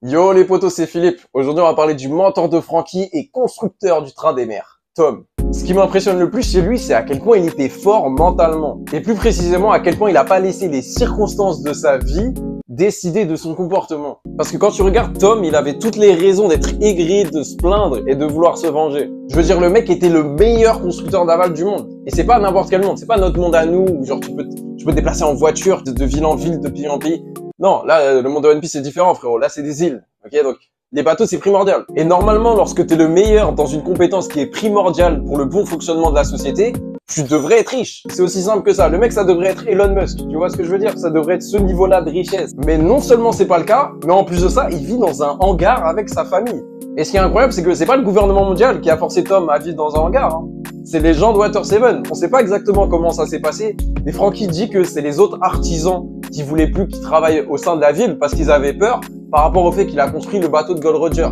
Yo les potos, c'est Philippe. Aujourd'hui, on va parler du mentor de Frankie et constructeur du train des mers, Tom. Ce qui m'impressionne le plus chez lui, c'est à quel point il était fort mentalement. Et plus précisément, à quel point il n'a pas laissé les circonstances de sa vie décider de son comportement. Parce que quand tu regardes Tom, il avait toutes les raisons d'être aigri, de se plaindre et de vouloir se venger. Je veux dire, le mec était le meilleur constructeur navals du monde. Et c'est pas n'importe quel monde, c'est pas notre monde à nous, où genre tu peux te déplacer en voiture de ville en ville, de pays en pays. Non, là, le monde de One Piece c'est différent, frérot. Là, c'est des îles. Ok, donc les bateaux, c'est primordial. Et normalement, lorsque tu es le meilleur dans une compétence qui est primordiale pour le bon fonctionnement de la société, tu devrais être riche. C'est aussi simple que ça. Le mec, ça devrait être Elon Musk. Tu vois ce que je veux dire? Ça devrait être ce niveau-là de richesse. Mais non seulement c'est pas le cas, mais en plus de ça, il vit dans un hangar avec sa famille. Et ce qui est incroyable, c'est que c'est pas le gouvernement mondial qui a forcé Tom à vivre dans un hangar. Hein. C'est les gens de Water 7. On sait pas exactement comment ça s'est passé, mais Frankie dit que c'est les autres artisans qui voulaient plus qu'ils travaillent au sein de la ville parce qu'ils avaient peur par rapport au fait qu'il a construit le bateau de Gold Roger,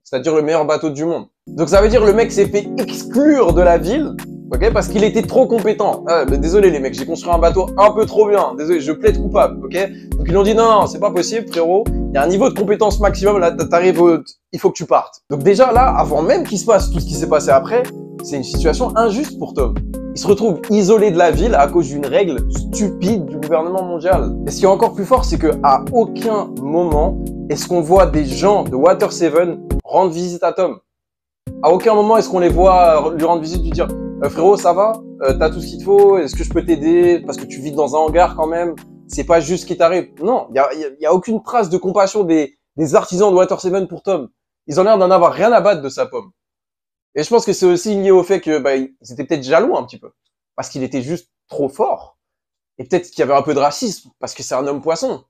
c'est-à-dire le meilleur bateau du monde. Donc ça veut dire le mec s'est fait exclure de la ville, ok, parce qu'il était trop compétent. Ah, mais désolé les mecs, j'ai construit un bateau un peu trop bien. Désolé, je plaide coupable, ok. Donc ils ont dit non, c'est pas possible frérot. Il y a un niveau de compétence maximum là, t'arrives, il faut que tu partes. Donc déjà là, avant même qu'il se passe tout ce qui s'est passé après, c'est une situation injuste pour Tom. Il se retrouve isolé de la ville à cause d'une règle stupide du gouvernement mondial. Et ce qui est encore plus fort, c'est qu'à aucun moment est-ce qu'on voit des gens de Water 7 rendre visite à Tom. À aucun moment est-ce qu'on les voit lui rendre visite, lui dire frérot, ça va, t'as tout ce qu'il te faut, est-ce que je peux t'aider parce que tu vis dans un hangar quand même, c'est pas juste ce qui t'arrive. Non, il y a aucune trace de compassion des artisans de Water 7 pour Tom. Ils ont l'air d'en avoir rien à battre de sa pomme. Et je pense que c'est aussi lié au fait que ils étaient peut-être jaloux un petit peu, parce qu'il était juste trop fort. Et peut-être qu'il y avait un peu de racisme, parce que c'est un homme poisson.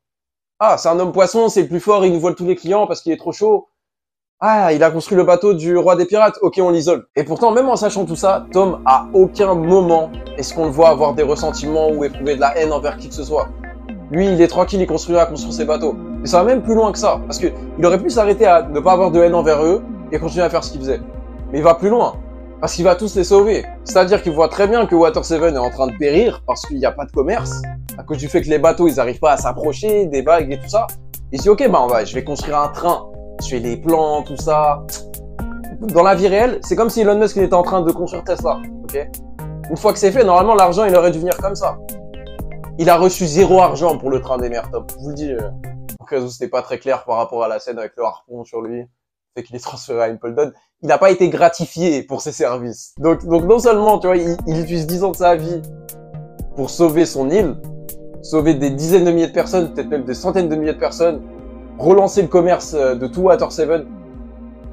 Ah, c'est un homme poisson, c'est le plus fort, il nous vole tous les clients parce qu'il est trop chaud. Ah, il a construit le bateau du roi des pirates, ok, on l'isole. Et pourtant, même en sachant tout ça, Tom, à aucun moment est-ce qu'on le voit avoir des ressentiments ou éprouver de la haine envers qui que ce soit. Lui, il est tranquille, il continue à construire ses bateaux. Et ça va même plus loin que ça, parce que il aurait pu s'arrêter à ne pas avoir de haine envers eux et continuer à faire ce qu'il faisait. Mais il va plus loin, parce qu'il va tous les sauver. C'est-à-dire qu'il voit très bien que Water 7 est en train de périr parce qu'il n'y a pas de commerce, à cause du fait que les bateaux, ils n'arrivent pas à s'approcher des vagues et tout ça. Il se dit, ok, je vais construire un train, je fais les plans, tout ça. Dans la vie réelle, c'est comme si Elon Musk était en train de construire Tesla, ok. Une fois que c'est fait, normalement, l'argent, il aurait dû venir comme ça. Il a reçu 0 argent pour le train des mers, Top. Je vous le dis, au cas où c'était pas très clair par rapport à la scène avec le harpon sur lui, fait qu'il est transféré à Impledon. Il n'a pas été gratifié pour ses services. Donc non seulement, tu vois, il utilise 10 ans de sa vie pour sauver son île, sauver des dizaines de milliers de personnes, peut-être même des centaines de milliers de personnes, relancer le commerce de tout Water 7.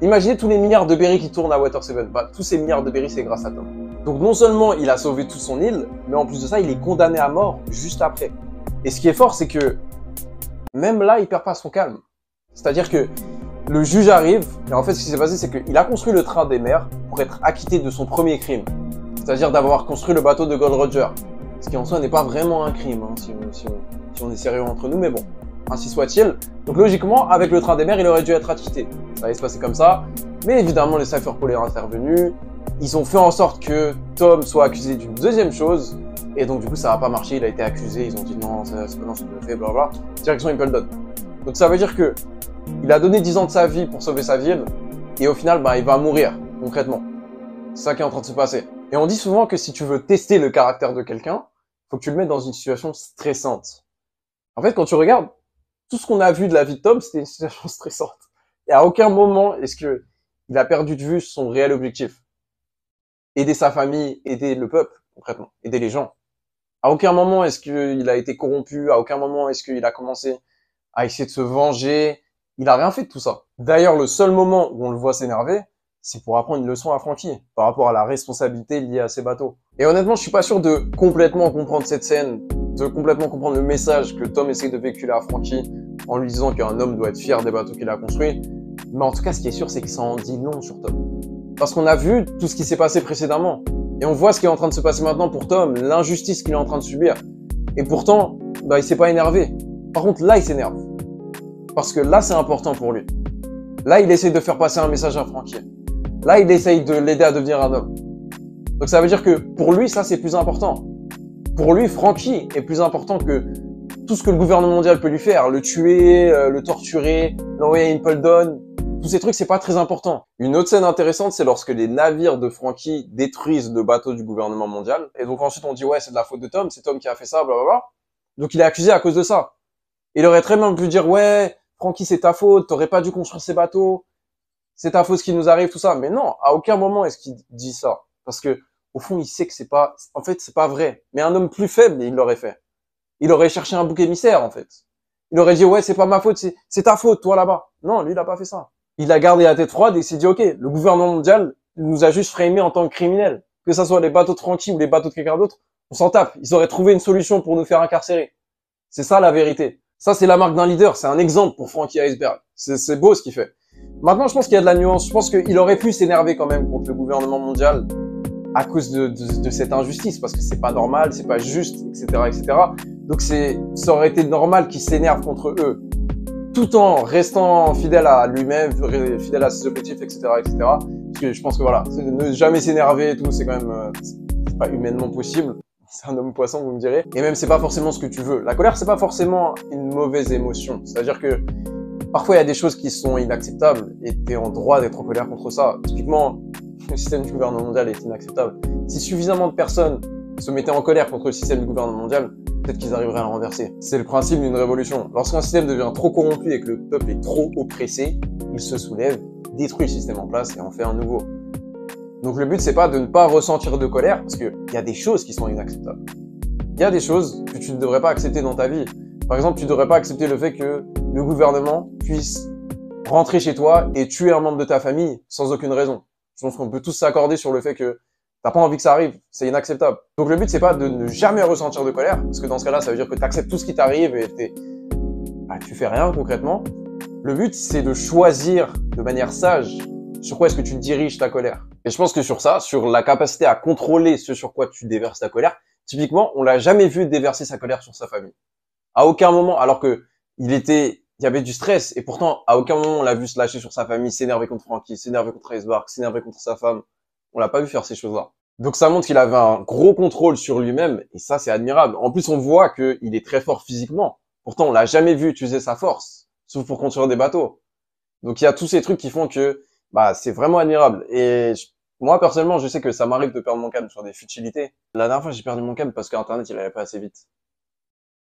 Imaginez tous les milliards de berries qui tournent à Water 7. Tous ces milliards de berries, c'est grâce à Tom. Donc non seulement il a sauvé toute son île, mais en plus de ça, il est condamné à mort juste après. Et ce qui est fort, c'est que même là, il perd pas son calme. C'est-à-dire que le juge arrive, et en fait, ce qui s'est passé, c'est qu'il a construit le train des mers pour être acquitté de son premier crime. C'est-à-dire d'avoir construit le bateau de Gold Roger. Ce qui en soi n'est pas vraiment un crime, hein, si on est sérieux entre nous, mais bon, ainsi soit-il. Donc logiquement, avec le train des mers, il aurait dû être acquitté. Ça allait se passer comme ça. Mais évidemment, les Cypher Polaires sont intervenus. Ils ont fait en sorte que Tom soit accusé d'une deuxième chose. Et donc du coup, ça n'a pas marché, il a été accusé. Ils ont dit non, c'est pas non, c'est pas fait, blablabla. Direction Impledon. Donc ça veut dire que il a donné 10 ans de sa vie pour sauver sa ville, et au final, il va mourir, concrètement. C'est ça qui est en train de se passer. Et on dit souvent que si tu veux tester le caractère de quelqu'un, faut que tu le mettes dans une situation stressante. En fait, quand tu regardes, tout ce qu'on a vu de la vie de Tom, c'était une situation stressante. Et à aucun moment est-ce que il a perdu de vue son réel objectif. Aider sa famille, aider le peuple, concrètement. Aider les gens. À aucun moment est-ce qu'il a été corrompu, à aucun moment est-ce qu'il a commencé à essayer de se venger. Il a rien fait de tout ça. D'ailleurs, le seul moment où on le voit s'énerver, c'est pour apprendre une leçon à Frankie, par rapport à la responsabilité liée à ses bateaux. Et honnêtement, je suis pas sûr de complètement comprendre cette scène, de complètement comprendre le message que Tom essaie de véhiculer à Frankie, en lui disant qu'un homme doit être fier des bateaux qu'il a construits. Mais en tout cas, ce qui est sûr, c'est que ça en dit long sur Tom. Parce qu'on a vu tout ce qui s'est passé précédemment. Et on voit ce qui est en train de se passer maintenant pour Tom, l'injustice qu'il est en train de subir. Et pourtant, il s'est pas énervé. Par contre, là, il s'énerve. Parce que là, c'est important pour lui. Là, il essaye de faire passer un message à Frankie. Là, il essaye de l'aider à devenir un homme. Donc ça veut dire que pour lui, ça, c'est plus important. Pour lui, Frankie est plus important que tout ce que le gouvernement mondial peut lui faire, le tuer, le torturer, l'envoyer à Impel tous ces trucs, c'est pas très important. Une autre scène intéressante, c'est lorsque les navires de Franky détruisent le bateau du gouvernement mondial. Et donc ensuite, on dit, ouais, c'est de la faute de Tom, c'est Tom qui a fait ça, blablabla. Donc il est accusé à cause de ça. Il aurait très bien pu dire, ouais, Franky, c'est ta faute, t'aurais pas dû construire ces bateaux, c'est ta faute ce qui nous arrive, tout ça. Mais non, à aucun moment est-ce qu'il dit ça. Parce que, au fond, il sait que c'est pas, en fait, c'est pas vrai. Mais un homme plus faible, il l'aurait fait. Il aurait cherché un bouc émissaire, en fait. Il aurait dit, ouais, c'est pas ma faute, c'est ta faute, toi, là-bas. Non, lui, il a pas fait ça. Il a gardé la tête froide et il s'est dit, ok, le gouvernement mondial nous a juste framé en tant que criminels. Que ça soit les bateaux de Franky ou les bateaux de quelqu'un d'autre, on s'en tape. Ils auraient trouvé une solution pour nous faire incarcérer. C'est ça, la vérité. Ça, c'est la marque d'un leader. C'est un exemple pour Franky Iceberg. C'est beau ce qu'il fait. Maintenant, je pense qu'il y a de la nuance. Je pense qu'il aurait pu s'énerver quand même contre le gouvernement mondial à cause de cette injustice, parce que c'est pas normal, c'est pas juste, etc., etc. Donc ça aurait été normal qu'il s'énerve contre eux, tout en restant fidèle à lui-même, fidèle à ses objectifs, etc., etc. Parce que je pense que voilà, ne jamais s'énerver et tout, c'est quand même, c'est pas humainement possible. C'est un homme poisson, vous me direz. Et même, c'est pas forcément ce que tu veux. La colère, c'est pas forcément une mauvaise émotion. C'est-à-dire que parfois, il y a des choses qui sont inacceptables et t'es en droit d'être en colère contre ça. Typiquement, le système du gouvernement mondial est inacceptable. Si suffisamment de personnes se mettaient en colère contre le système du gouvernement mondial, peut-être qu'ils arriveraient à le renverser. C'est le principe d'une révolution. Lorsqu'un système devient trop corrompu et que le peuple est trop oppressé, il se soulève, détruit le système en place et en fait un nouveau. Donc le but, c'est pas de ne pas ressentir de colère, parce qu'il y a des choses qui sont inacceptables. Il y a des choses que tu ne devrais pas accepter dans ta vie. Par exemple, tu ne devrais pas accepter le fait que le gouvernement puisse rentrer chez toi et tuer un membre de ta famille sans aucune raison. Je pense qu'on peut tous s'accorder sur le fait que t'as pas envie que ça arrive, c'est inacceptable. Donc le but, c'est pas de ne jamais ressentir de colère, parce que dans ce cas-là, ça veut dire que tu acceptes tout ce qui t'arrive et tu fais rien concrètement. Le but, c'est de choisir de manière sage sur quoi est-ce que tu diriges ta colère. Et je pense que sur ça, sur la capacité à contrôler ce sur quoi tu déverses ta colère, typiquement, on l'a jamais vu déverser sa colère sur sa famille. À aucun moment, alors que il y avait du stress, et pourtant, à aucun moment on l'a vu se lâcher sur sa famille, s'énerver contre Franky, s'énerver contre Iceberg, s'énerver contre sa femme. On l'a pas vu faire ces choses-là. Donc ça montre qu'il avait un gros contrôle sur lui-même, et ça c'est admirable. En plus, on voit qu'il est très fort physiquement. Pourtant, on l'a jamais vu utiliser sa force, sauf pour construire des bateaux. Donc il y a tous ces trucs qui font que c'est vraiment admirable. Et moi, personnellement, je sais que ça m'arrive de perdre mon calme sur des futilités. La dernière fois, j'ai perdu mon calme parce qu'Internet, il allait pas assez vite.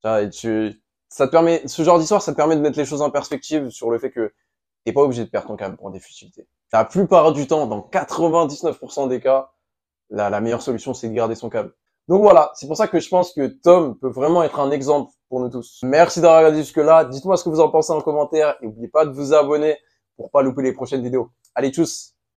Ça te permet, ce genre d'histoire, ça te permet de mettre les choses en perspective sur le fait que t'es pas obligé de perdre ton calme pour des futilités. La plupart du temps, dans 99% des cas, la meilleure solution, c'est de garder son calme. Donc voilà, c'est pour ça que je pense que Tom peut vraiment être un exemple pour nous tous. Merci d'avoir regardé jusque-là. Dites-moi ce que vous en pensez en commentaire et n'oubliez pas de vous abonner pour pas louper les prochaines vidéos. Allez, tchuss!